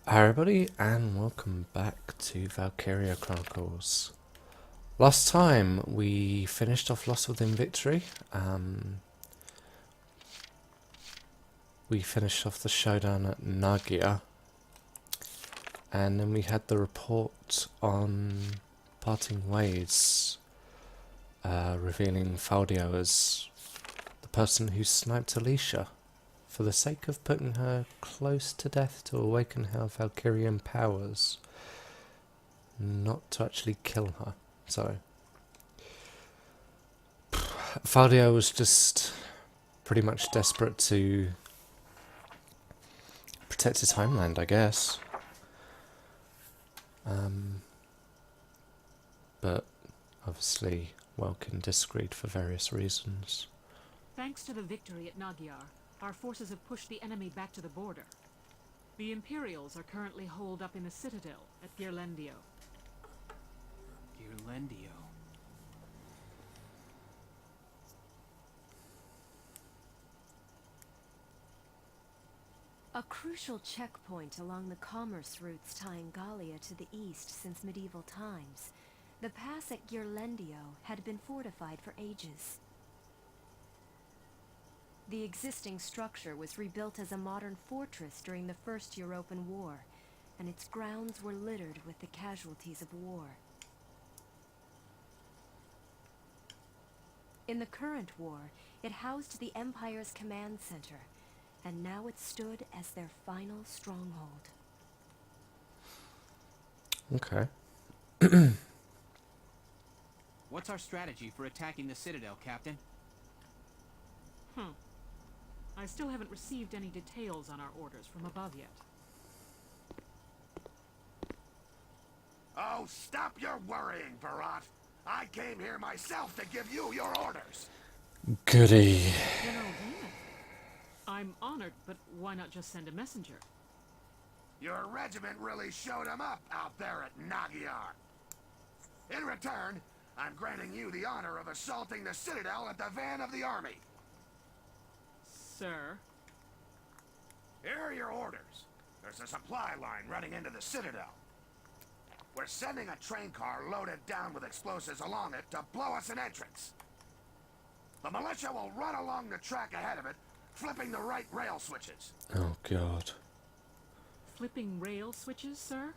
Hi everybody, and welcome back to Valkyria Chronicles. Last time we finished off Lost Within Victory. We finished off the showdown at Nagia, and then we had the report on Parting Ways, revealing Faldio as the person who sniped Alicia for the sake of putting her close to death to awaken her Valkyrian powers, not to actually kill her. So Faldio was just pretty much desperate to protect his homeland, I guess. But obviously Welkin disagreed for various reasons. Thanks to the victory at Nagyar, our forces have pushed the enemy back to the border. The Imperials are currently holed up in the citadel at Girlendio. Girlendio. A crucial checkpoint along the commerce routes tying Gallia to the east since medieval times, the pass at Girlendio had been fortified for ages. The existing structure was rebuilt as a modern fortress during the First European War, and its grounds were littered with the casualties of war. In the current war, it housed the Empire's command center, and now it stood as their final stronghold. Okay. What's our strategy for attacking the Citadel, Captain? I still haven't received any details on our orders from above yet. Oh, stop your worrying, Barat. I came here myself to give you your orders. Goody. General Damon, I'm honored, but why not just send a messenger? Your regiment really showed 'em up out there at Nagyar. In return, I'm granting you the honor of assaulting the Citadel at the van of the army. Sir? Here are your orders. There's a supply line running into the Citadel. We're sending a train car loaded down with explosives along it to blow us an entrance. The militia will run along the track ahead of it, flipping the right rail switches. Oh god. Flipping rail switches, sir?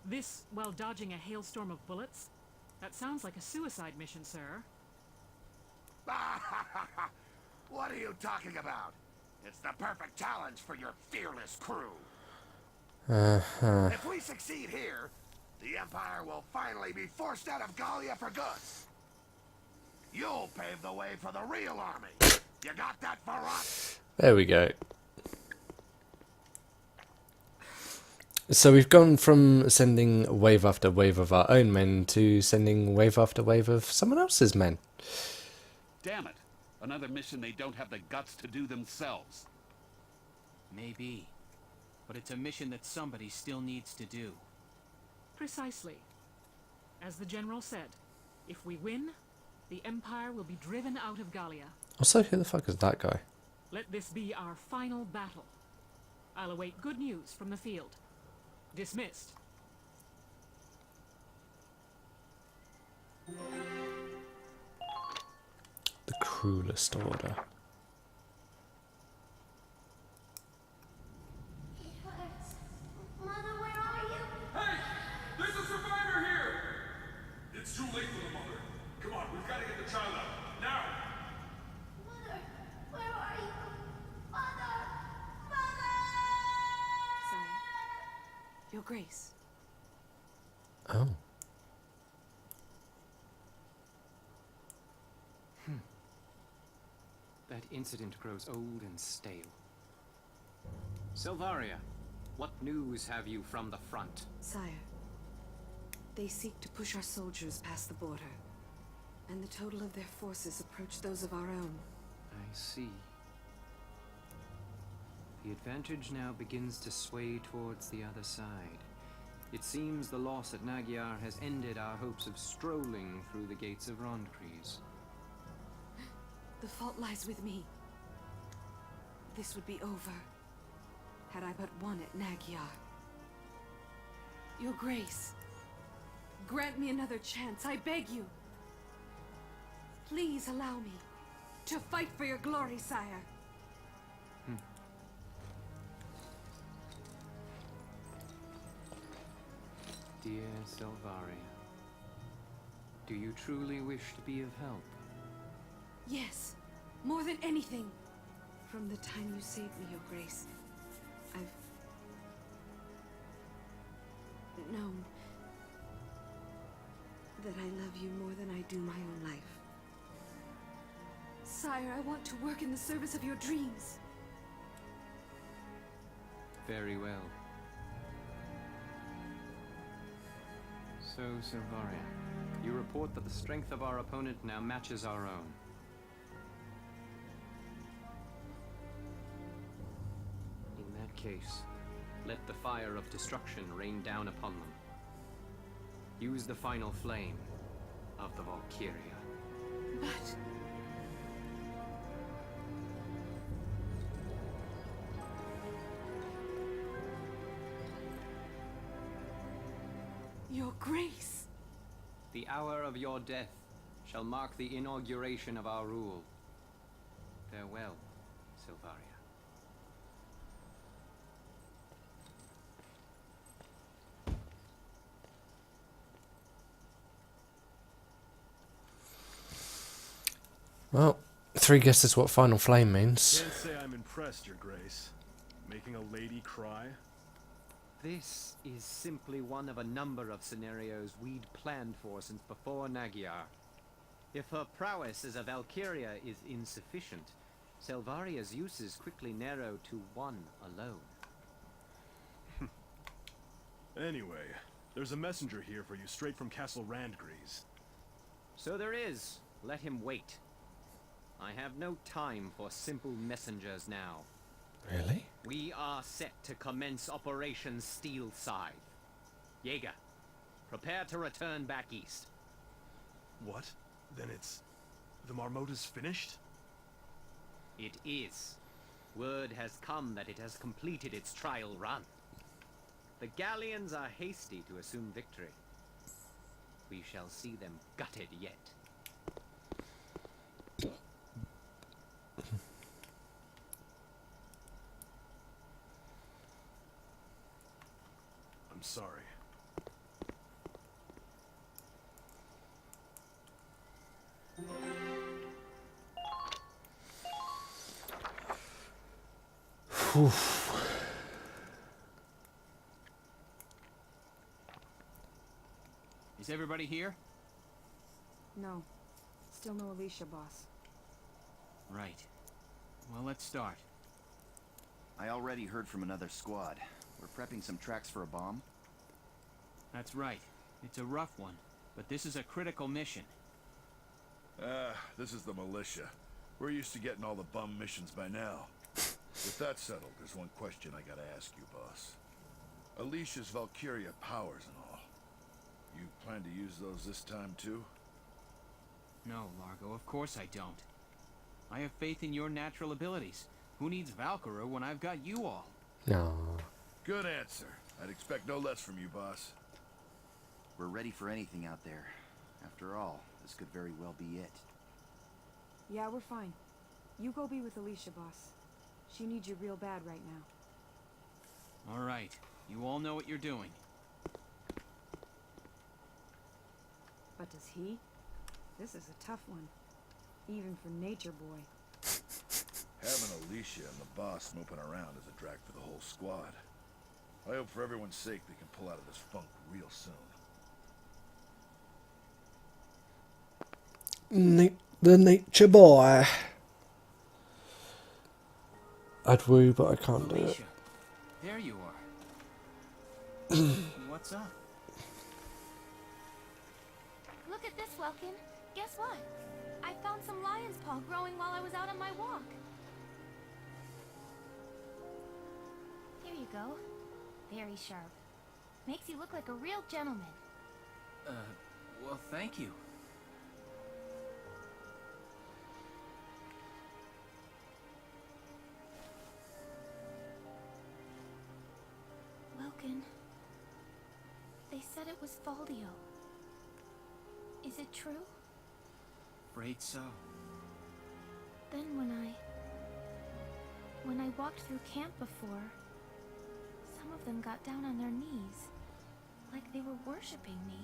This while dodging a hailstorm of bullets? That sounds like a suicide mission, sir. What are you talking about? It's the perfect challenge for your fearless crew. If we succeed here, the Empire will finally be forced out of Gallia for good. You'll pave the way for the real army. You got that, Barat? There we go. So we've gone from sending wave after wave of our own men to sending wave after wave of someone else's men. Damn it! Another mission they don't have the guts to do themselves. Maybe. But it's a mission that somebody still needs to do. Precisely. As the General said, if we win, the Empire will be driven out of Gallia. Also, who the fuck is that guy? Let this be our final battle. I'll await good news from the field. Dismissed. The cruelest order. Mother, where are you? Hey! There's a survivor here! It's too late for the mother. Come on, we've got to get the child out. Now! Mother, where are you? Mother! Mother! Sire, Your Grace. Oh. That incident grows old and stale. Silvaria, what news have you from the front? Sire, they seek to push our soldiers past the border, and the total of their forces approach those of our own. I see. The advantage now begins to sway towards the other side. It seems the loss at Nagyar has ended our hopes of strolling through the gates of Rondkreis. The fault lies with me. This would be over had I but won at Nagyar. Your Grace, grant me another chance, I beg you. Please allow me to fight for your glory, sire. Dear Selvaria, do you truly wish to be of help? Yes, more than anything. From the time you saved me, Your Grace, I've known that I love you more than I do my own life. Sire, I want to work in the service of your dreams. Very well. So, Selvaria, you report that the strength of our opponent now matches our own. In that case, let the fire of destruction rain down upon them. Use the final flame of the Valkyria. But... Your Grace! The hour of your death shall mark the inauguration of our rule. Farewell, Selvaria. Well, 3 guesses what final flame means. Can't say I'm impressed, Your Grace. Making a lady cry? This is simply one of a number of scenarios we'd planned for since before Nagyar. If her prowess as a Valkyria is insufficient, Selvaria's uses quickly narrow to one alone. Anyway, there's a messenger here for you straight from Castle Randgrease. So there is. Let him wait. I have no time for simple messengers now. Really? We are set to commence Operation Steel Scythe. Jaeger, prepare to return back east. What? Then the Marmota's finished? It is. Word has come that it has completed its trial run. The Galleons are hasty to assume victory. We shall see them gutted yet. I'm sorry. Is everybody here? No. Still no Alicia, boss. Right. Well, let's start. I already heard from another squad. We're prepping some tracks for a bomb. That's right. It's a rough one, but this is a critical mission. This is the militia. We're used to getting all the bum missions by now. With that settled, there's one question I gotta ask you, boss. Alicia's Valkyria powers and all. You plan to use those this time, too? No, Largo, of course I don't. I have faith in your natural abilities. Who needs Valkyria when I've got you all? No. Good answer. I'd expect no less from you, boss. We're ready for anything out there. After all, this could very well be it. Yeah, we're fine. You go be with Alicia, boss. She needs you real bad right now. All right. You all know what you're doing. But does he? This is a tough one. Even for Nature Boy. Having Alicia and the boss moping around is a drag for the whole squad. I hope for everyone's sake they can pull out of this funk real soon. The Nature Boy. I'd woo, but I can't do it. Alicia, there you are. What's up? Look at this, Welkin. Guess what? I found some lion's paw growing while I was out on my walk. Here you go. Very sharp. Makes you look like a real gentleman. Well, thank you. Welkin. said it was Valdio. Is it true? Afraid so. Then when I walked through camp before, some of them got down on their knees, like they were worshipping me,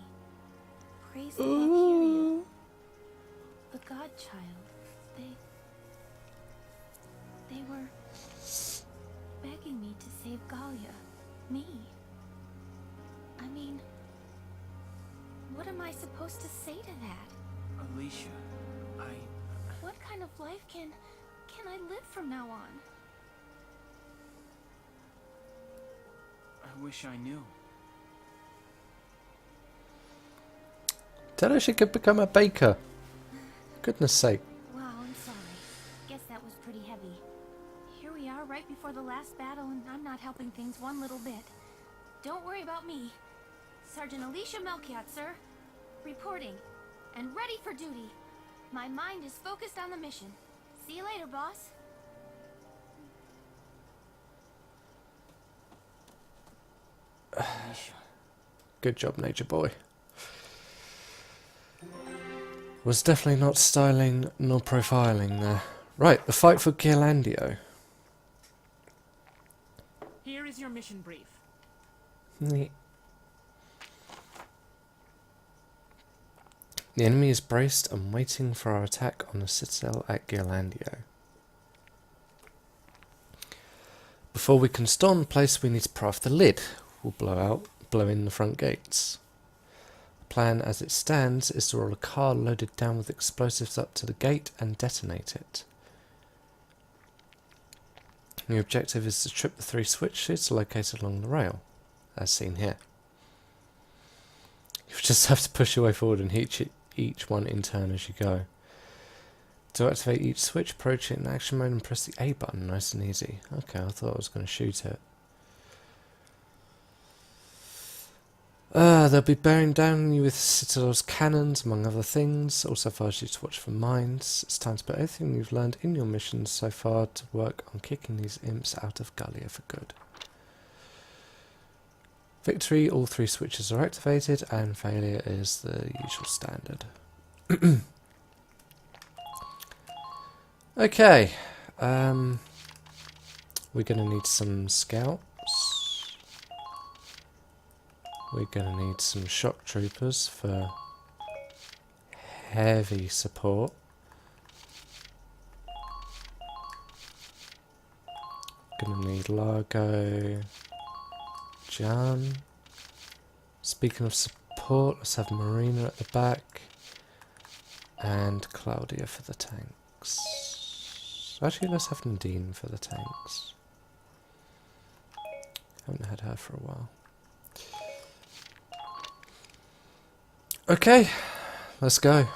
praising Valkyria, the godchild. They were begging me to save Galia, me. I mean, what am I supposed to say to that? Alicia, What kind of life can I live from now on? I wish I knew. Tell her she could become a baker. Goodness sake. Wow, I'm sorry. Guess that was pretty heavy. Here we are right before the last battle, and I'm not helping things one little bit. Don't worry about me. Sergeant Alicia Melchiot, sir. Reporting. And ready for duty. My mind is focused on the mission. See you later, boss. Alicia. Good job, Nature Boy. Was definitely not styling nor profiling there. Right, the fight for Gearlandio. Here is your mission brief. Neat. The enemy is braced and waiting for our attack on the citadel at Gearlandio. Before we can storm the place, we need to pry off the lid. We'll blow in the front gates. The plan as it stands is to roll a car loaded down with explosives up to the gate and detonate it. The objective is to trip the 3 switches located along the rail, as seen here. You just have to push your way forward and hit each one in turn as you go. To activate each switch, approach it in action mode and press the A button, nice and easy. Okay, I thought I was going to shoot it. They'll be bearing down you with Citadel's cannons, among other things. Also advise you to watch for mines. It's time to put everything you've learned in your missions so far to work on kicking these imps out of Galia for good. Victory, all 3 switches are activated, and failure is the usual standard. Okay, we're going to need some scouts. We're going to need some shock troopers for heavy support. Going to need Largo, Jan. Speaking of support, let's have Marina at the back and Claudia for the tanks. Actually, let's have Nadine for the tanks. Haven't had her for a while. Okay, let's go.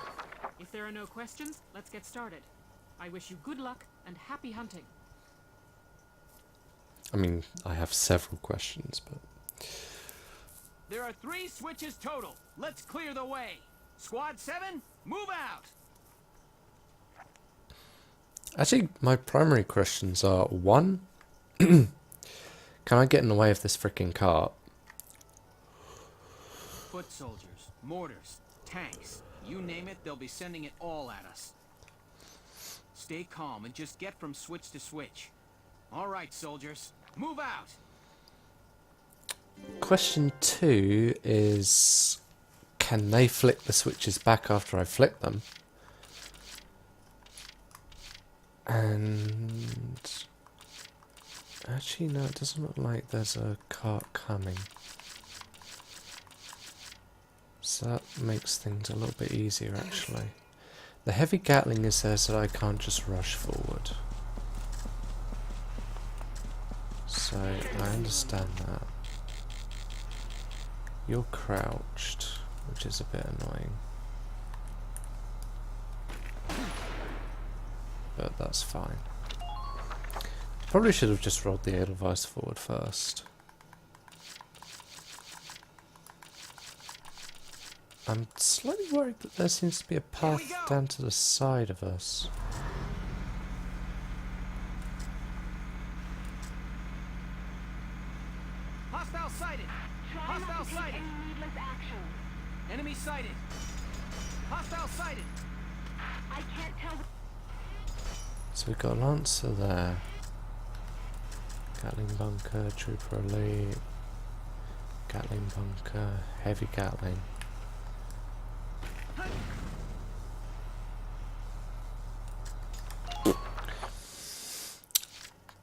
If there are no questions, let's get started. I wish you good luck and happy hunting. I mean, I have several questions, but... There are 3 switches total. Let's clear the way. Squad 7, move out! Actually, my primary questions are, 1, can I get in the way of this freaking cart? Foot soldiers, mortars, tanks, you name it, they'll be sending it all at us. Stay calm and just get from switch to switch. All right, soldiers, move out! Question 2 is, can they flick the switches back after I flick them? And... actually, no, it doesn't look like there's a cart coming. So that makes things a little bit easier, actually. The heavy Gatling is there so I can't just rush forward. So, I understand that. You're crouched, which is a bit annoying. But that's fine. Probably should have just rolled the Edelweiss forward first. I'm slightly worried that there seems to be a path down to the side of us. Hostile sighted! Hostile sighted! Enemy sighted! Hostile sighted! I can't tell. So we've got a Lancer there. Gatling bunker, Trooper elite. Gatling bunker, heavy Gatling.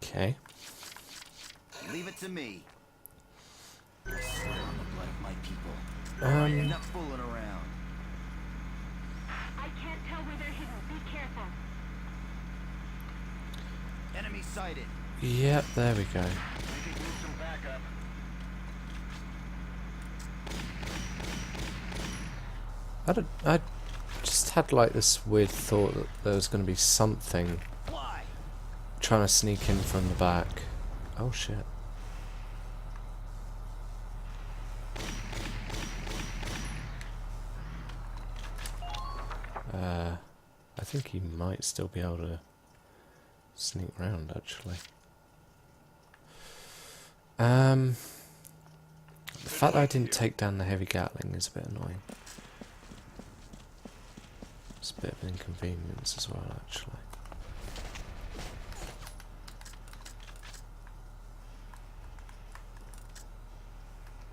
Okay. Leave it to me. I swear on the blood of my people. Enough fooling around. I can't tell where they're hidden. Be careful. Enemy sighted. Yep, there we go. We could use some backup. I just had like this weird thought that there was going to be something Fly. trying to sneak in from the back. Oh shit. I think he might still be able to sneak round actually. The fact that I didn't take down the heavy Gatling is a bit annoying. It's a bit of an inconvenience as well, actually.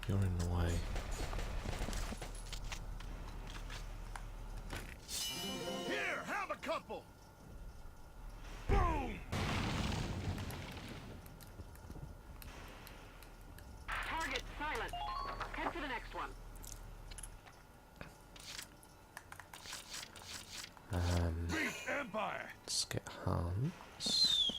You're in the way. Here, have a couple. Boom! Target silenced. Head for the next one. Beat Empire. Let's get Hans.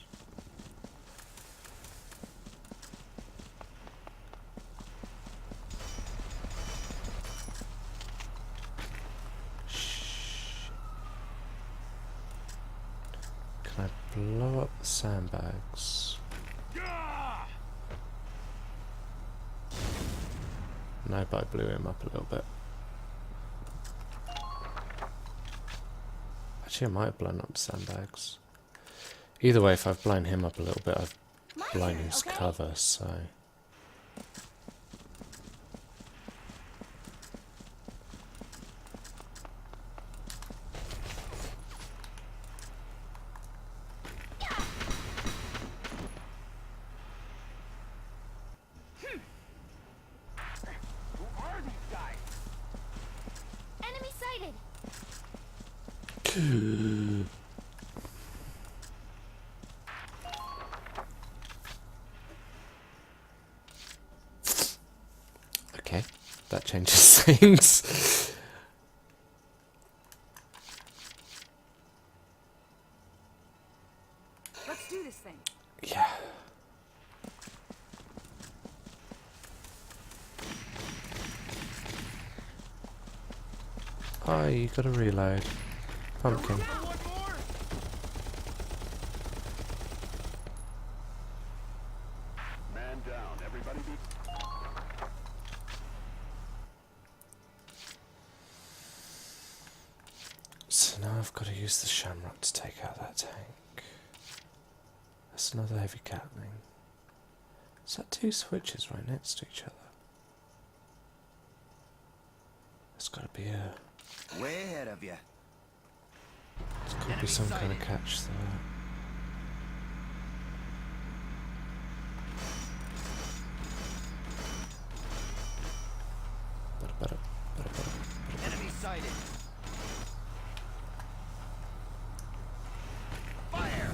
Can I blow up the sandbags? No, but I blew him up a little bit. Actually, I might have blown up sandbags. Either way, if I've blown him up a little bit, I've blown his cover, so... Enemy sighted. Okay, that changes things. Let's do this thing. Yeah. Oh, you gotta reload. Pumpkin. Man down. Everybody be... So now I've got to use the Shamrock to take out that tank. That's another heavy Gatling. Is that two switches right next to each other? There's got to be a... Way ahead of you. There's got to be some kind of catch there. Enemy sighted. Fire.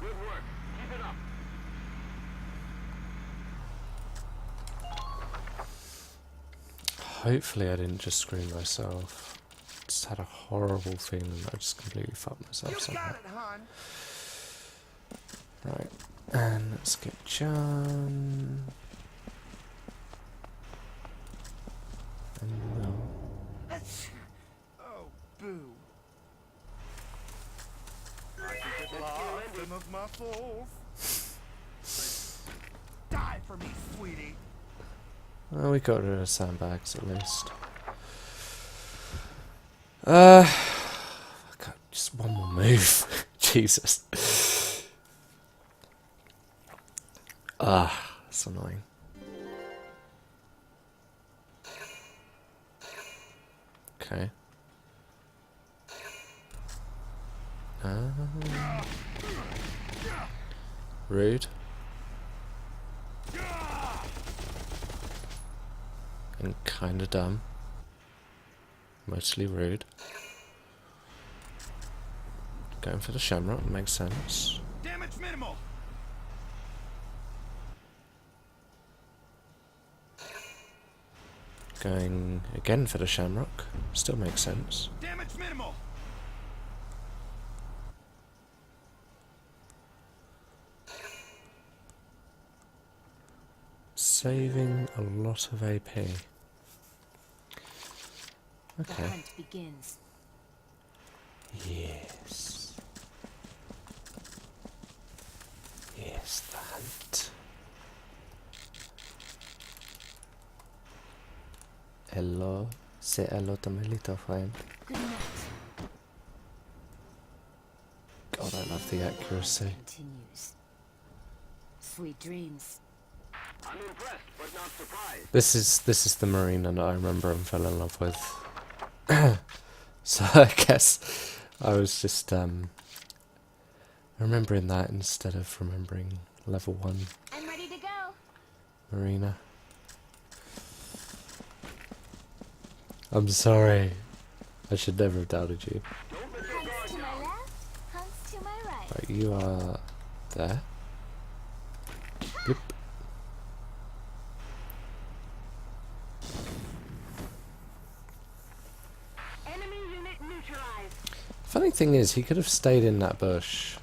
Good work. Keep it up. Hopefully I didn't just screw myself. Just had a horrible feeling that I just completely fucked myself somehow. hon. Right, and let's get John. And Will. Oh, boo. I think it lost some of my fools. Die for me, sweetie. Well, we got rid of the sandbags at least. Just one more move. Jesus. Ah, that's annoying. Okay. Rude. And kinda dumb. Mostly rude. Going for the shamrock makes sense. Damage minimal. Going again for the shamrock still makes sense. Damage minimal. Saving a lot of AP. The Okay. hunt begins. Yes. Yes, the hunt. Hello. Say hello to my little friend. Good night. God, I love the accuracy. Continues. Sweet dreams. I'm impressed, but not surprised. This is the marina that I remember and fell in love with. So I guess I was just remembering that instead of remembering level 1 I'm ready to go. marina. I'm sorry. I should never have doubted you. Hunts to my left, hunts to my right. Right, you are there. Bloop. Enemy unit neutralized. Funny thing is, he could have stayed in that bush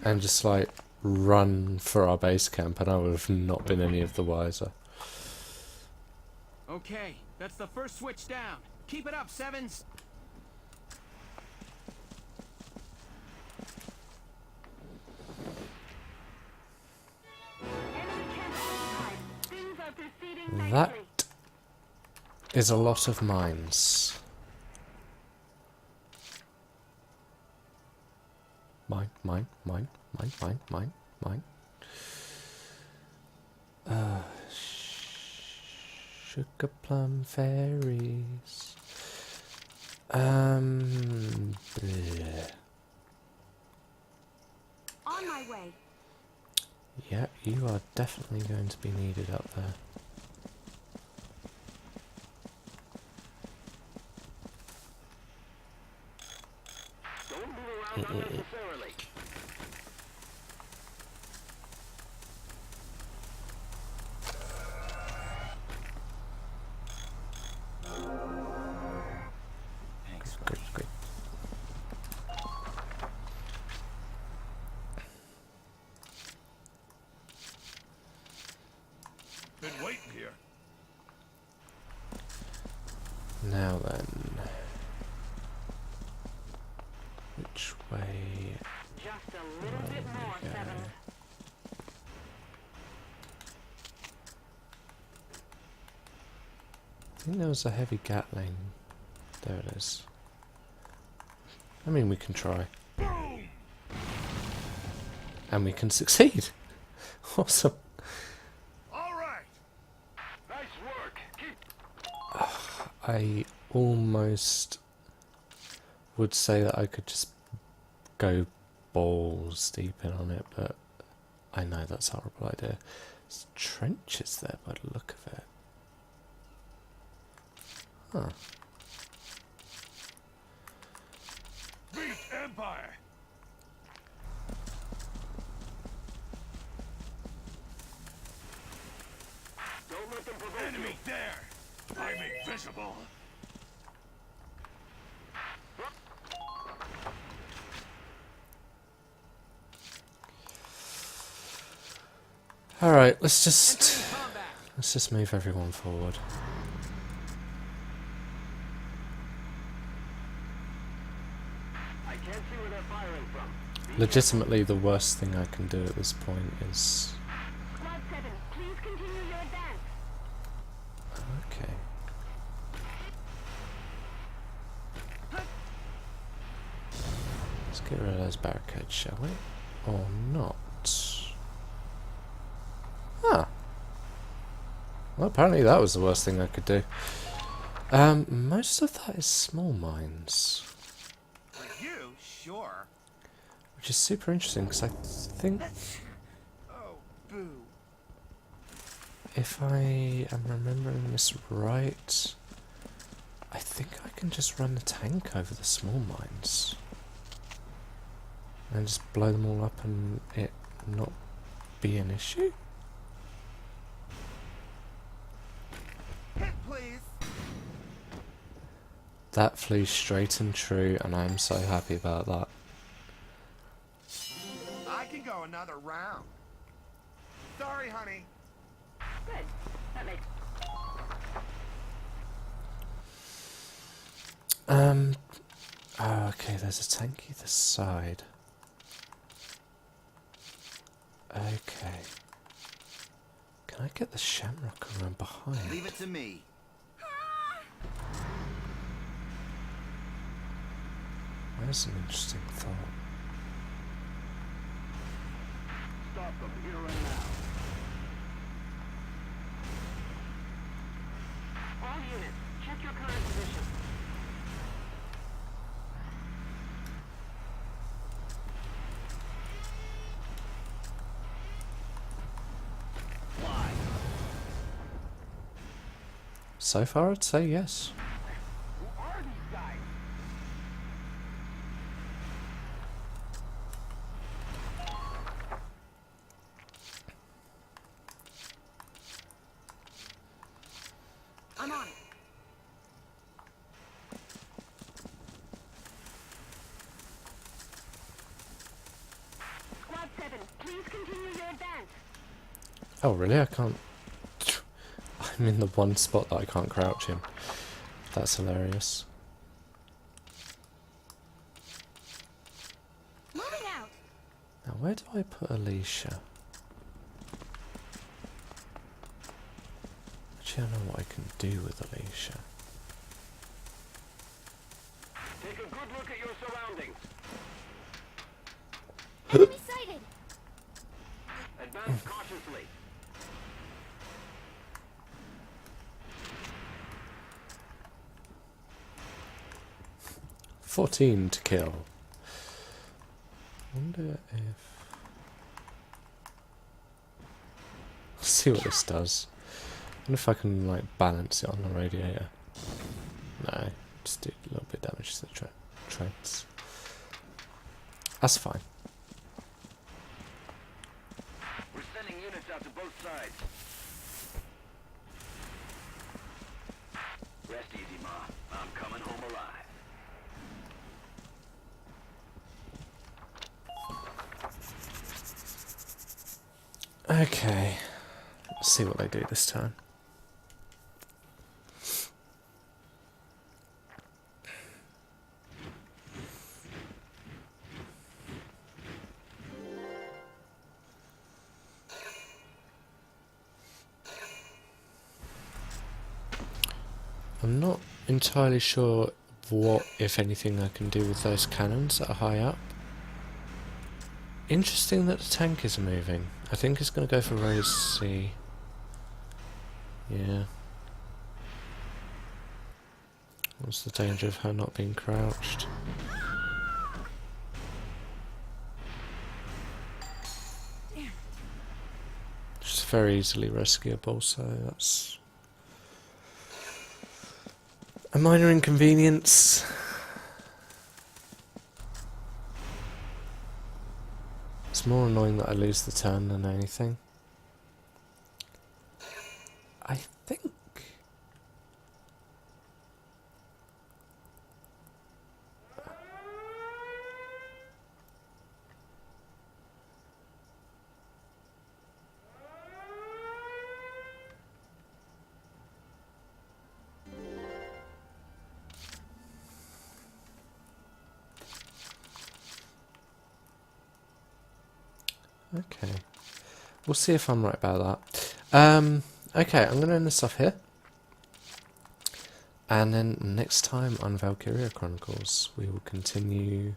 and just like run for our base camp, and I would have not been any of the wiser. Okay, that's the first switch down. Keep it up, Sevens. Enemy camp occupied. Things are proceeding nicely. That is a lot of mines. Mine, mine, mine, mine, mine, mine, mine. Sugar plum fairies. Bleh. On my way. Yeah, you are definitely going to be needed up there. Don't move around unnecessarily. Great, great. Been waiting here. Now then, which way? Just a little bit more, go. Seven. I think there was a heavy Gatling. There it is. I mean, we can try. And we can succeed. Awesome. All right. Nice work. Keep I almost would say that I could just go balls deep in on it, but I know that's a horrible idea. There's trenches there by the look of it. Huh. Beat Empire. don't let them provoke Enemy you. there. I'm invisible. All right, let's just move everyone forward. I can't see where they're firing from. Legitimately, the worst thing I can do at this point is Squad 7, please continue your advance. okay. Let's get rid of those barricades, shall we? Or not? Well, apparently that was the worst thing I could do. Most of that is small mines. For you, sure. Which is super interesting, because I think... Oh, boo. If I am remembering this right... I think I can just run the tank over the small mines. And just blow them all up and it not be an issue? Hit, please. That flew straight and true, and I'm so happy about that. I can go another round. Sorry, honey. Good. That makes... Oh, okay, there's a tank either side. Okay. Can I get the shamrock around behind? Leave it to me. That's an interesting thought. Stop them here and now. All units, check your current position. Fly. So far, I'd say yes. Who are these guys? I'm on it. Squad 7, please continue your advance. Oh, really? I can't... I'm in the one spot that I can't crouch in. That's hilarious. Moving out. Now, where do I put Alicia? Actually, I don't know what I can do with Alicia. Take a good look at your surroundings. Enemy sighted. Advance cautiously. $14 to kill. Wonder if... Let's see what this does. Wonder if I can like balance it on the radiator. No, just do a little bit of damage to the treads. That's fine. We're sending units out to both sides. Rest easy, Ma. I'm coming home alive. Okay, let's see what they do this time. I'm not entirely sure what, if anything, I can do with those cannons that are high up. Interesting that the tank is moving. I think it's going to go for raise C. Yeah. What's the danger of her not being crouched? She's very easily rescuable, so that's a minor inconvenience. It's more annoying that I lose the turn than anything. I think... Okay, we'll see if I'm right about that. Okay, I'm going to end this off here. And then next time on Valkyria Chronicles, we will continue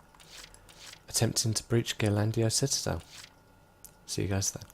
attempting to breach Gearlandia Citadel. See you guys then.